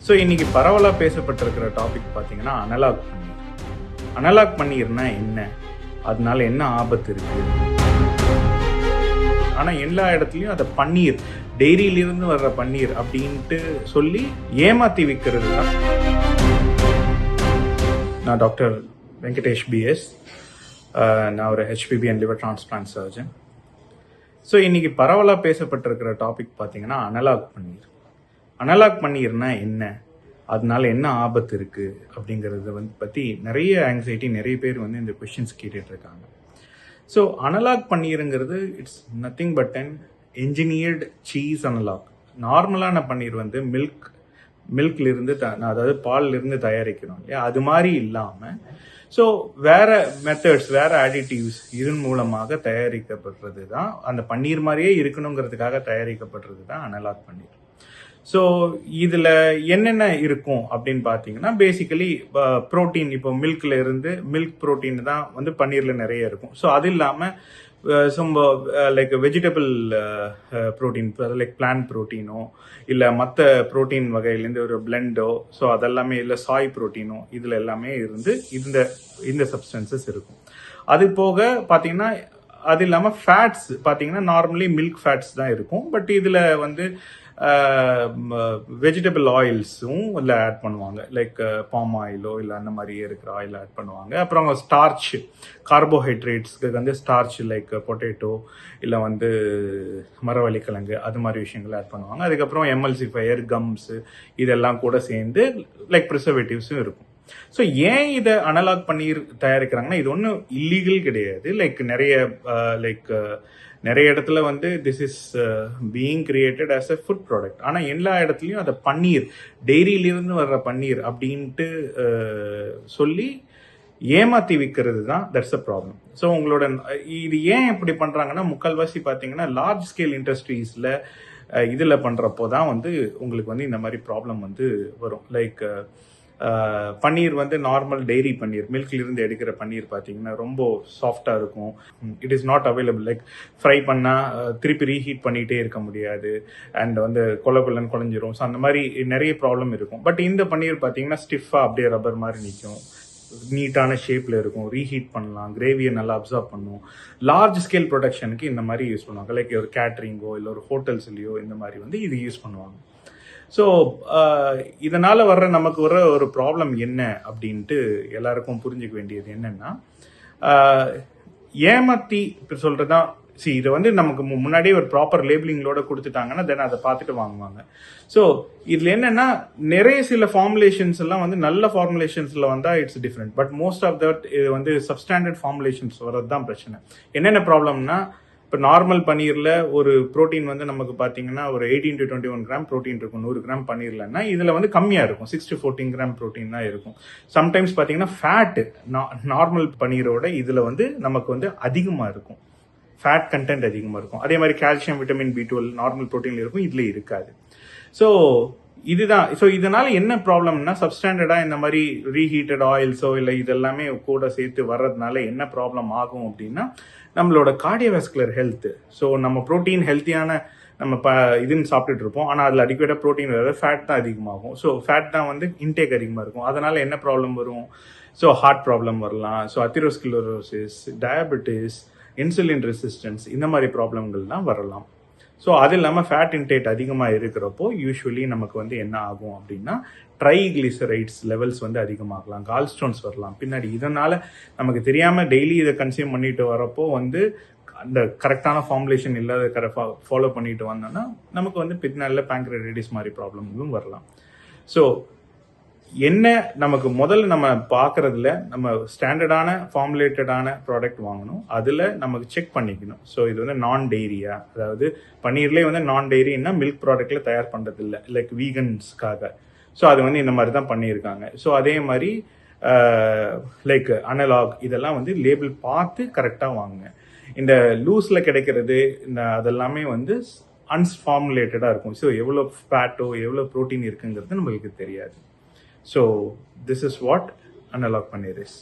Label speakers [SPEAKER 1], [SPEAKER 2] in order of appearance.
[SPEAKER 1] So இன்னைக்கு பரவலாக பேசப்பட்டிருக்கிற topic பார்த்தீங்கன்னா அனலாக் பன்னீர். அனலாக் பன்னீர்னா என்ன, அதனால என்ன ஆபத்து இருக்கு? ஆனால் எல்லா இடத்துலையும் அதை பன்னீர், டெய்ரியிலிருந்து வர்ற பன்னீர் அப்படின்ட்டு சொல்லி ஏமாத்தி விற்கிறது தான். நான் டாக்டர் வெங்கடேஷ் பிஎஸ். நான் ஒரு HBB and liver transplant surgeon. So இன்னைக்கு பரவலாக பேசப்பட்டிருக்கிற டாபிக் பார்த்தீங்கன்னா அனலாக் பன்னீர். அனலாக் பன்னீர்னா என்ன, அதனால என்ன ஆபத்து இருக்கு அப்படிங்கிறத பற்றி நிறைய ஆங்ஸைட்டி, நிறைய பேர் இந்த கொஷின்ஸ் கேட்டுட்டு இருக்காங்க. ஸோ அனலாக் பன்னீருங்கிறது it's nothing but an engineered cheese analog. நார்மலான பன்னீர் மில்க்லேருந்து அதாவது பால்லிருந்து தயாரிக்கிறோம் இல்லையா, அது மாதிரி இல்லாமல் ஸோ வேற மெத்தட்ஸ், வேற அடிட்டிவ்ஸ் இதன் மூலமாக தயாரிக்கப்படுறது தான், அந்த பன்னீர் மாதிரியே இருக்கணுங்கிறதுக்காக தயாரிக்கப்படுறது தான் அனலாக் பன்னீர். ஸோ இதில் என்னென்ன இருக்கும் அப்படின்னு பார்த்தீங்கன்னா, பேசிக்கலி ப்ரோட்டீன், இப்போ மில்க் ப்ரோட்டீன் தான் பன்னீரில் நிறைய இருக்கும். ஸோ அது இல்லாமல் like vegetable protein, like plant ப்ரோட்டீனோ இல்லை மற்ற ப்ரோட்டீன் வகையிலேருந்து ஒரு பிளெண்டோ, ஸோ அதெல்லாமே இல்லை சாய் ப்ரோட்டீனோ, இதில் எல்லாமே இருந்து இந்த சப்ஸ்டன்சஸ் இருக்கும். அது போக பார்த்தீங்கன்னா, அது இல்லாமல் ஃபேட்ஸ் பார்த்தீங்கன்னா நார்மலி மில்க் ஃபேட்ஸ் தான் இருக்கும். பட் இதில் வெஜிடபிள் ஆயில்ஸும் இல்லை ஆட் பண்ணுவாங்க, லைக் பாம் ஆயிலோ இல்லை அந்த மாதிரி இருக்கிற ஆயில் ஆட் பண்ணுவாங்க. அப்புறம் ஸ்டார்ச், கார்போஹைட்ரேட்ஸ்க்கு ஸ்டார்ச் லைக் பொட்டேட்டோ இல்லை மரவள்ளிக்கிழங்கு அது மாதிரி விஷயங்கள் ஆட் பண்ணுவாங்க. அதுக்கப்புறம் எம்எல்சிஃபையர், கம்ஸு இதெல்லாம் கூட சேர்ந்து லைக் ப்ரிசர்வேட்டிவ்ஸும் இருக்கும். ஸோ ஏன் இதை அனலாக் பன்னீர் தயாரிக்கிறாங்கன்னா, இது ஒன்றும் இல்லீகல் கிடையாது. நிறைய இடத்துல this is being created as a food product. ஆனால் எல்லா இடத்துலையும் அதை பன்னீர், டெய்ரியிலிருந்து வர்ற பன்னீர் அப்படின்ட்டு சொல்லி ஏமாத்தி விற்கிறது தான், தட்ஸ் அ ப்ராப்ளம். ஸோ உங்களோட இது ஏன் இப்படி பண்ணுறாங்கன்னா, முக்கால்வாசி பார்த்தீங்கன்னா லார்ஜ் ஸ்கேல் இண்டஸ்ட்ரீஸில் இதில் பண்ணுறப்போ தான் உங்களுக்கு இந்த மாதிரி ப்ராப்ளம் வரும். லைக் பன்னீர் நார்மல் டெய்ரி பன்னீர், மில்க்லேருந்து எடுக்கிற பன்னீர் பார்த்தீங்கன்னா ரொம்ப சாஃப்டாக இருக்கும். It is not available. Like fry பண்ணால் திருப்பி ரீஹீட் பண்ணிகிட்டே இருக்க முடியாது, அண்ட் கொலன்னு குழஞ்சிரும். ஸோ அந்த மாதிரி நிறைய ப்ராப்ளம் இருக்கும். பட் இந்த பன்னீர் பார்த்தீங்கன்னா ஸ்டிஃபாக அப்படியே ரப்பர் மாதிரி நிற்கும், நீட்டான ஷேப்பில் இருக்கும், ரீஹீட் பண்ணலாம், கிரேவியை நல்லா அப்சர்வ் பண்ணும். லார்ஜ் ஸ்கேல் ப்ரொடக்ஷனுக்கு இந்த மாதிரி யூஸ் பண்ணுவாங்க. லைக் ஒரு கேட்ரிங்கோ இல்லை ஒரு ஹோட்டல்ஸ்லையோ இந்த மாதிரி இது யூஸ் பண்ணுவாங்க. ஸோ இதனால் நமக்கு வர்ற ஒரு ப்ராப்ளம் என்ன அப்படின்ட்டு எல்லாருக்கும் புரிஞ்சுக்க வேண்டியது என்னென்னா, ஏமாத்தி இப்போ சொல்கிறது தான். இதை நமக்கு முன்னாடியே ஒரு ப்ராப்பர் லேபிளிங்களோட கொடுத்துட்டாங்கன்னா தென் அதை பார்த்துட்டு வாங்குவாங்க. ஸோ இதில் என்னென்னா, நிறைய சில ஃபார்முலேஷன்ஸ் எல்லாம் நல்ல ஃபார்முலேஷன்ஸில் வந்தால் it's different. But most of that இது சப்ஸ்டாண்டர்ட் ஃபார்முலேஷன்ஸ் வர்றது தான் பிரச்சனை. என்னென்ன ப்ராப்ளம்னா, இப்போ நார்மல் பன்னீரில் ஒரு ப்ரோட்டீன் நமக்கு பார்த்தீங்கன்னா ஒரு 18 to 21 கிராம் ப்ரோட்டீன் இருக்கும் 100 கிராம் பன்னீர்லன்னா. இதில் கம்மியாக இருக்கும், 6 to 14 கிராம் ப்ரோட்டீன் தான் இருக்கும். சம்டைம்ஸ் பார்த்தீங்கன்னா ஃபேட்டு நார்மல் பன்னீரோட இதில் நமக்கு அதிகமாக இருக்கும், ஃபேட் கண்டென்ட் அதிகமாக இருக்கும். அதே மாதிரி கால்சியம், விட்டமின் B12 நார்மல் ப்ரோட்டீனில் இருக்கும், இதில் இருக்காது. ஸோ இதுதான். ஸோ இதனால என்ன ப்ராப்ளம்னா, சப்ஸ்டாண்டர்டாக இந்த மாதிரி ரீஹீட்டட் ஆயில்ஸோ இல்லை இதெல்லாமே கூட சேர்த்து வர்றதுனால என்ன ப்ராப்ளம் ஆகும் அப்படின்னா, நம்மளோட கார்டியோவாஸ்குலர் ஹெல்த். ஸோ நம்ம ப்ரோட்டீன் ஹெல்த்தியான நம்ம இதுன்னு சாப்பிட்டுட்டு இருப்போம், ஆனால் அதில் அடிக்கடியாக ப்ரோட்டீன் வராது, ஃபேட் தான் அதிகமாகும். ஸோ ஃபேட் தான் இன்டேக் அதிகமாக இருக்கும். அதனால என்ன ப்ராப்ளம் வரும்? ஸோ ஹார்ட் ப்ராப்ளம் வரலாம், ஸோ அத்திரோஸ்க்ளரோசிஸ், டயபெட்டிஸ், இன்சுலின் ரெசிஸ்டன்ஸ், இந்த மாதிரி ப்ராப்ளங்கள்லாம் வரலாம். ஸோ அது இல்லாமல் ஃபேட் இன்டேக் அதிகமாக இருக்கிறப்போ யூஸ்வலி நமக்கு என்ன ஆகும் அப்படின்னா, ட்ரைகிளிசரைட்ஸ் லெவல்ஸ் அதிகமாகலாம், கால் ஸ்டோன்ஸ் வரலாம் பின்னாடி. இதனால் நமக்கு தெரியாமல் டெய்லி இதை கன்சியூம் பண்ணிட்டு வரப்போ அந்த கரெக்டான ஃபார்முலேஷன் இல்லாத ஃபாலோ பண்ணிட்டு வந்தோன்னா நமக்கு பின்னால பேங்க்ரியாடைட்டிஸ் மாதிரி ப்ராப்ளம்களும் வரலாம். ஸோ என்ன நமக்கு முதல்ல நம்ம பார்க்கறதுல, நம்ம ஸ்டாண்டர்டான ஃபார்முலேட்டடான ப்ராடக்ட் வாங்கணும். அதில் நமக்கு செக் பண்ணிக்கணும். ஸோ இது நான் டெய்ரியா, அதாவது பன்னீர்லேயே நான் டெய்ரின்னா மில்க் ப்ராடக்ட்ல தயார் பண்ணுறது இல்லை, லைக் வீகன்ஸ்க்காக. ஸோ அது இந்த மாதிரி தான் பண்ணியிருக்காங்க. ஸோ அதே மாதிரி லைக் அனலாக் இதெல்லாம் லேபிள் பார்த்து கரெக்டாக வாங்குங்க. இந்த லூஸில் கிடைக்கிறது அதெல்லாமே அன்ஃபார்முலேட்டடாக இருக்கும். ஸோ எவ்வளோ ஃபேட்டோ எவ்வளோ ப்ரோட்டீன் இருக்குங்கிறது நம்மளுக்கு தெரியாது. So this is what analog paneer is.